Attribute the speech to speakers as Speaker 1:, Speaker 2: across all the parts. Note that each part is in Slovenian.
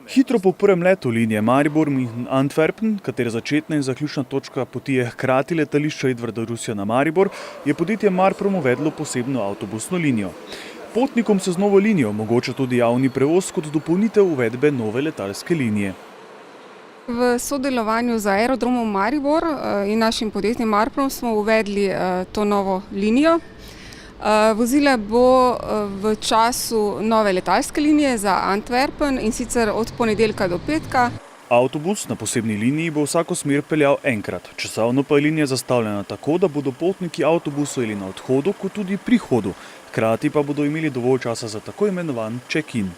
Speaker 1: Hitro po prvem letu linije Maribor-Antwerpen, katere začetna in zaključna točka poti je hkrati letališča Edvarda Rusja na Maribor, je podjetje Marprom uvedlo posebno avtobusno linijo. Potnikom se z novo linijo omogoča tudi javni prevoz kot dopolnitev uvedbe nove letalske linije.
Speaker 2: V sodelovanju z Aerodromom Maribor in našim podjetjem Marprom smo uvedli to novo linijo. Vozila bo v času nove letalske linije za Antwerpen in sicer od ponedeljka do petka.
Speaker 1: Avtobus na posebni liniji bo vsako smer peljal enkrat. Časovno pa je linija zastavljena tako, da bodo potniki avtobusu ili na odhodu, kot tudi prihodu. Hkrati pa bodo imeli dovolj časa za tako imenovan check-in.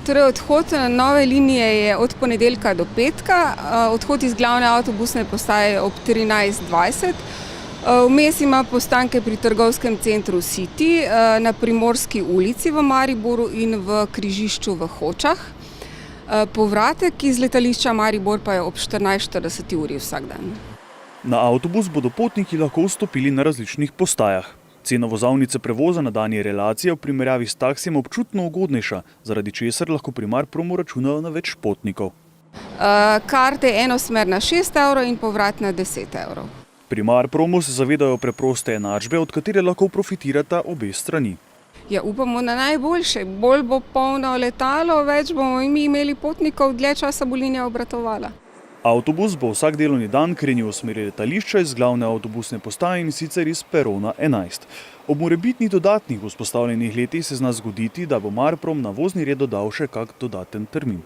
Speaker 2: Torej, odhod nove linije je od ponedeljka do petka, odhod iz glavne avtobusne postaje ob 13:20. Vmes ima postanke pri trgovskem centru City, na Primorski ulici v Mariboru in v križišču v Hočah. Povratek iz letališča Maribor pa je ob 14:40 vsak dan.
Speaker 1: Na avtobus bodo potniki lahko vstopili na različnih postajah. Cena vozovnice prevoza na dani relaciji je v primerjavi s taksijem občutno ugodnejša, zaradi česar lahko pri Marpromu računajo na več potnikov.
Speaker 2: Karte je enosmerna 6 € in povratna 10 €.
Speaker 1: Pri Marpromu se zavedajo preproste enačbe, od katere lahko profitirata obe strani.
Speaker 2: Ja, upamo na najboljše. Bolj bo polno letalo, več bomo imeli potnikov, dlje časa bo linija obratovala.
Speaker 1: Avtobus bo vsak delovni dan krenil v smeri letališča iz glavne avtobusne postaje in sicer iz perona 11. Ob morebitnih dodatnih vzpostavljenih letih se zna zgoditi, da bo Marprom na vozni red dodal še kak dodaten termin.